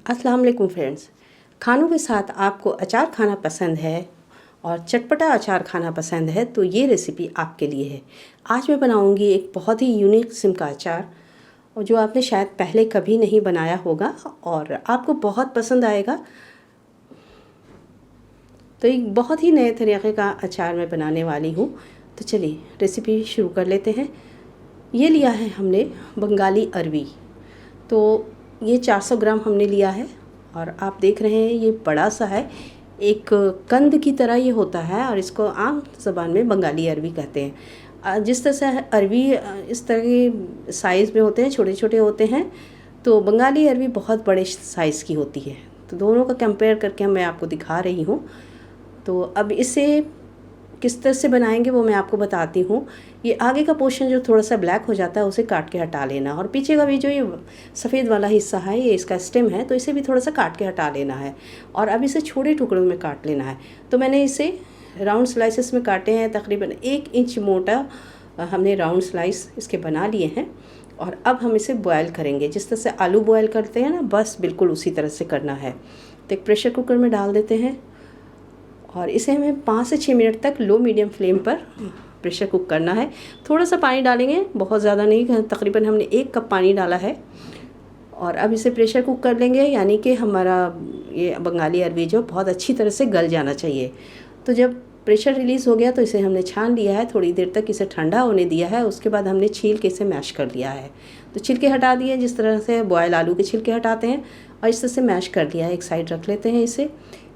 अस्सलाम वालेकुम फ्रेंड्स। खानों के साथ आपको अचार खाना पसंद है और चटपटा अचार खाना पसंद है तो ये रेसिपी आपके लिए है। आज मैं बनाऊंगी एक बहुत ही यूनिक किस्म का अचार और जो आपने शायद पहले कभी नहीं बनाया होगा और आपको बहुत पसंद आएगा। तो एक बहुत ही नए तरीके का अचार मैं बनाने वाली हूँ। तो चलिए रेसिपी शुरू कर लेते हैं। ये लिया है हमने बंगाली अरवी, तो ये 400 ग्राम हमने लिया है और आप देख रहे हैं ये बड़ा सा है, एक कंद की तरह ये होता है और इसको आम ज़बान में बंगाली अरवी कहते हैं। जिस तरह से अरवी इस तरह के साइज़ में होते हैं, छोटे छोटे होते हैं, तो बंगाली अरवी बहुत बड़े साइज़ की होती है। तो दोनों का कंपेयर करके मैं आपको दिखा रही हूँ। तो अब इसे किस तरह से बनाएंगे वो मैं आपको बताती हूँ। ये आगे का पोर्शन जो थोड़ा सा ब्लैक हो जाता है उसे काट के हटा लेना, और पीछे का भी जो ये सफ़ेद वाला हिस्सा है ये इसका स्टेम है, तो इसे भी थोड़ा सा काट के हटा लेना है और अब इसे छोटे टुकड़ों में काट लेना है। तो मैंने इसे राउंड स्लाइसेस में काटे हैं, तकरीबन 1 इंच मोटा हमने राउंड स्लाइस इसके बना लिए हैं। और अब हम इसे बॉयल करेंगे जिस तरह से आलू बॉयल करते हैं ना, बस बिल्कुल उसी तरह से करना है। तो एक प्रेशर कुकर में डाल देते हैं और इसे हमें 5 से 6 मिनट तक लो मीडियम फ्लेम पर प्रेशर कुक करना है। थोड़ा सा पानी डालेंगे, बहुत ज़्यादा नहीं, तकरीबन हमने 1 कप पानी डाला है। और अब इसे प्रेशर कुक कर लेंगे, यानी कि हमारा ये बंगाली अरवी जो बहुत अच्छी तरह से गल जाना चाहिए। तो जब प्रेशर रिलीज़ हो गया तो इसे हमने छान लिया है, थोड़ी देर तक इसे ठंडा होने दिया है। उसके बाद हमने छील के इसे मैश कर लिया है। तो छिलके हटा दिए जिस तरह से बॉयल आलू के छिलके हटाते हैं, और इस तरह से मैश कर लिया है। एक साइड रख लेते हैं इसे।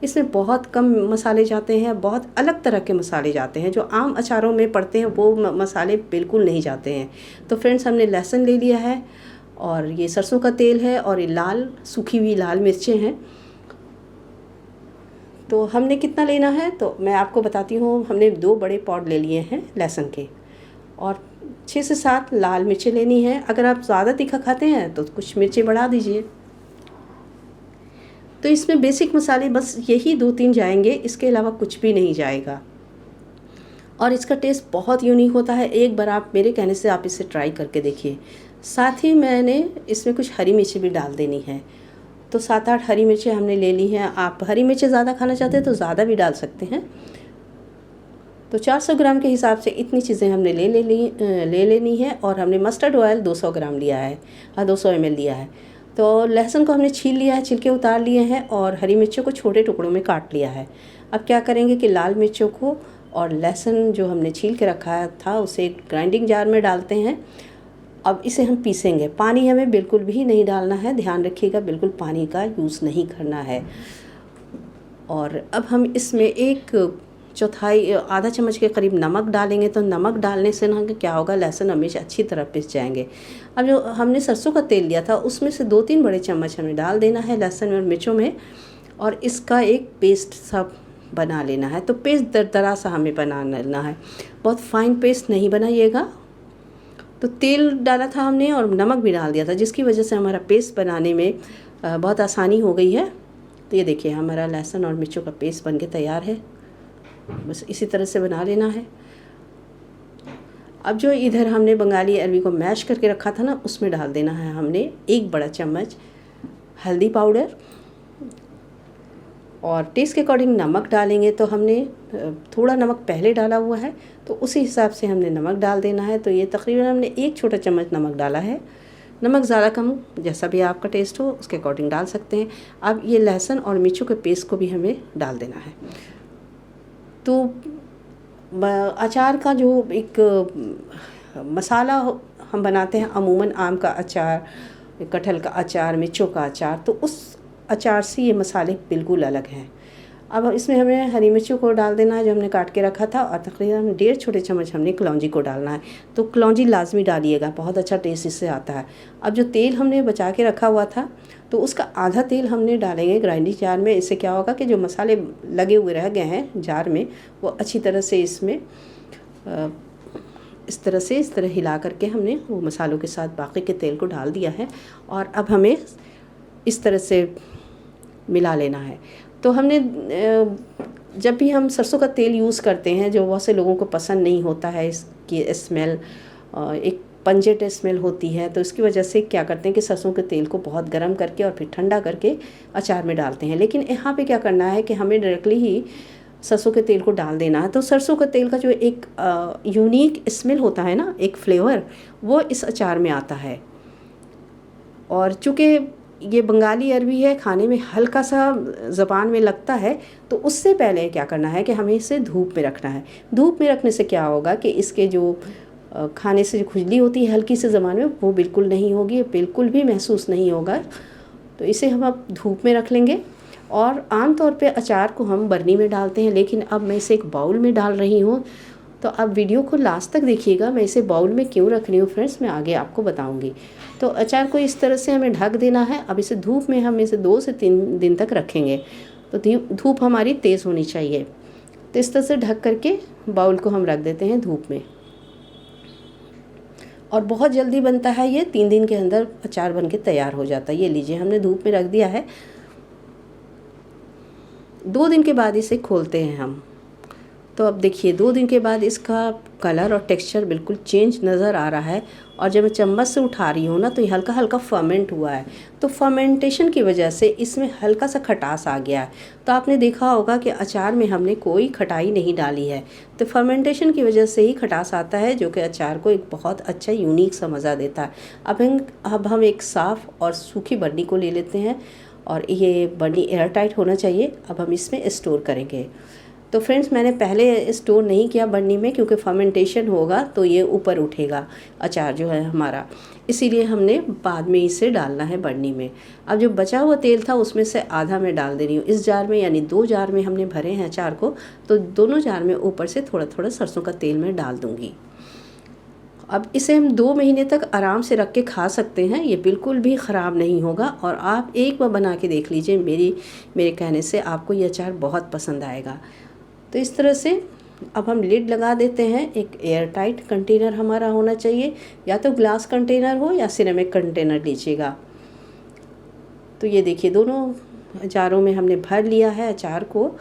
इसमें बहुत कम मसाले जाते हैं, बहुत अलग तरह के मसाले जाते हैं, जो आम अचारों में पड़ते हैं वो मसाले बिल्कुल नहीं जाते हैं। तो फ्रेंड्स, हमने लहसुन ले लिया है और ये सरसों का तेल है और ये लाल सूखी हुई लाल मिर्चें हैं। तो हमने कितना लेना है तो मैं आपको बताती हूँ। हमने 2 बड़े पॉट ले लिए हैं लहसुन के और 6 से 7 लाल मिर्चें लेनी है। अगर आप ज़्यादा तीखा खाते हैं तो कुछ मिर्चें बढ़ा दीजिए। तो इसमें बेसिक मसाले बस यही 2-3 जाएंगे, इसके अलावा कुछ भी नहीं जाएगा और इसका टेस्ट बहुत यूनिक होता है। एक बार आप मेरे कहने से आप इसे ट्राई करके देखिए। साथ ही मैंने इसमें कुछ हरी मिर्ची भी डाल देनी है। तो 7-8 हरी मिर्चें हमने ले ली हैं। आप हरी मिर्चें ज़्यादा खाना चाहते हैं तो ज़्यादा भी डाल सकते हैं। तो 400 ग्राम के हिसाब से इतनी चीज़ें हमने ले लेनी है। और हमने मस्टर्ड ऑयल 200 ग्राम लिया है, 200 ml लिया है। तो लहसुन को हमने छील लिया है, छिलके उतार लिए हैं और हरी मिर्चों को छोटे टुकड़ों में काट लिया है। अब क्या करेंगे कि लाल मिर्चों को और लहसुन जो हमने छील के रखा था उसे ग्राइंडिंग जार में डालते हैं। अब इसे हम पीसेंगे। पानी हमें बिल्कुल भी नहीं डालना है, ध्यान रखिएगा, बिल्कुल पानी का यूज़ नहीं करना है। और अब हम इसमें 1/4 आधा चम्मच के करीब नमक डालेंगे। तो नमक डालने से ना क्या होगा, लहसुन हमेशा अच्छी तरह पिस जाएंगे। अब जो हमने सरसों का तेल लिया था उसमें से 2-3 बड़े चम्मच हमें डाल देना है लहसुन और मिर्चों में, और इसका एक पेस्ट सा बना लेना है। तो पेस्ट दरदरा सा हमें बना लेना है, बहुत फाइन पेस्ट नहीं बनाइएगा। तो तेल डाला था हमने और नमक भी डाल दिया था, जिसकी वजह से हमारा पेस्ट बनाने में बहुत आसानी हो गई है। तो ये देखिए हमारा लहसुन और मिर्चों का पेस्ट बन के तैयार है। बस इसी तरह से बना लेना है। अब जो इधर हमने बंगाली अरवी को मैश करके रखा था ना, उसमें डाल देना है हमने 1 बड़ा चम्मच हल्दी पाउडर, और टेस्ट के अकॉर्डिंग नमक डालेंगे। तो हमने थोड़ा नमक पहले डाला हुआ है तो उसी हिसाब से हमने नमक डाल देना है। तो ये तकरीबन हमने 1 छोटा चम्मच नमक डाला है। नमक ज़्यादा कम जैसा भी आपका टेस्ट हो उसके अकॉर्डिंग डाल सकते हैं। अब ये लहसुन और मिर्चों के पेस्ट को भी हमें डाल देना है। तो अचार का जो एक मसाला हम बनाते हैं अमूमन, आम का अचार, कटहल का अचार, मिर्चों का अचार, तो उस अचार से ये मसाले बिल्कुल अलग हैं। अब इसमें हमें हरी मिर्चों को डाल देना है जो हमने काट के रखा था, और तकरीबन 1.5 छोटे चम्मच हमने कलौंजी को डालना है। तो कलौंजी लाजमी डालिएगा, बहुत अच्छा टेस्ट इससे आता है। अब जो तेल हमने बचा के रखा हुआ था तो उसका आधा तेल हमने डालेंगे ग्राइंडिंग जार में। इससे क्या होगा कि जो मसाले लगे हुए रह गए हैं जार में वो अच्छी तरह से इसमें इस तरह हिला करके हमने वो मसालों के साथ बाकी के तेल को डाल दिया है। और अब हमें इस तरह से मिला लेना है। तो हमने जब भी हम सरसों का तेल यूज़ करते हैं, जो बहुत से लोगों को पसंद नहीं होता है इसकी स्मेल, एक पंजेट स्मेल होती है। तो इसकी वजह से क्या करते हैं कि सरसों के तेल को बहुत गर्म करके और फिर ठंडा करके अचार में डालते हैं। लेकिन यहाँ पे क्या करना है कि हमें डायरेक्टली ही सरसों के तेल को डाल देना है। तो सरसों के तेल का जो एक यूनिक स्मेल होता है ना, एक फ्लेवर, वो इस अचार में आता है। और चूँकि ये बंगाली अरबी है, खाने में हल्का सा ज़बान में लगता है, तो उससे पहले क्या करना है कि हमें इसे धूप में रखना है। धूप में रखने से क्या होगा कि इसके जो खाने से जो खुजली होती है हल्की से ज़बान में, वो बिल्कुल नहीं होगी, बिल्कुल भी महसूस नहीं होगा। तो इसे हम अब धूप में रख लेंगे। और आम तौर पे अचार को हम बरनी में डालते हैं, लेकिन अब मैं इसे एक बाउल में डाल रही हूँ। तो अब वीडियो को लास्ट तक देखिएगा, मैं इसे बाउल में क्यों रख रही हूँ फ्रेंड्स, मैं आगे आपको बताऊँगी। तो अचार को इस तरह से हमें ढक देना है। अब इसे धूप में हम इसे 2 से 3 दिन तक रखेंगे। तो धूप हमारी तेज़ होनी चाहिए। तो इस तरह से ढक करके बाउल को हम रख देते हैं धूप में। और बहुत जल्दी बनता है ये, 3 दिन के अंदर अचार बन के तैयार हो जाता है। ये लीजिए, हमने धूप में रख दिया है। 2 दिन के बाद इसे खोलते हैं हम। तो अब देखिए 2 दिन के बाद इसका कलर और टेक्सचर बिल्कुल चेंज नज़र आ रहा है। और जब मैं चम्मच से उठा रही हूँ ना, तो ये हल्का हल्का फर्मेंट हुआ है। तो फर्मेंटेशन की वजह से इसमें हल्का सा खटास आ गया है। तो आपने देखा होगा कि अचार में हमने कोई खटाई नहीं डाली है। तो फर्मेंटेशन की वजह से ही खटास आता है, जो कि अचार को एक बहुत अच्छा यूनिक सा मज़ा देता है। अब हम एक साफ़ और सूखी बर्नी को ले लेते हैं, और ये बर्नी एयर टाइट होना चाहिए। अब हम इसमें स्टोर करेंगे। तो फ्रेंड्स, मैंने पहले स्टोर नहीं किया बर्नी में, क्योंकि फर्मेंटेशन होगा तो ये ऊपर उठेगा अचार जो है हमारा, इसीलिए हमने बाद में इसे डालना है बर्नी में। अब जो बचा हुआ तेल था उसमें से आधा मैं डाल दे रही हूँ इस जार में, यानी 2 जार में हमने भरे हैं अचार को। तो दोनों जार में ऊपर से थोड़ा थोड़ा सरसों का तेल मैं डाल दूँगी। अब इसे हम 2 महीने तक आराम से रख के खा सकते हैं, ये बिल्कुल भी ख़राब नहीं होगा। और आप एक बार बना के देख लीजिए, मेरे कहने से आपको ये अचार बहुत पसंद आएगा। तो इस तरह से अब हम लिड लगा देते हैं। एक एयर टाइट कंटेनर हमारा होना चाहिए, या तो ग्लास कंटेनर हो या सिरेमिक कंटेनर लीजिएगा। तो ये देखिए, दोनों जारों में हमने भर लिया है अचार को।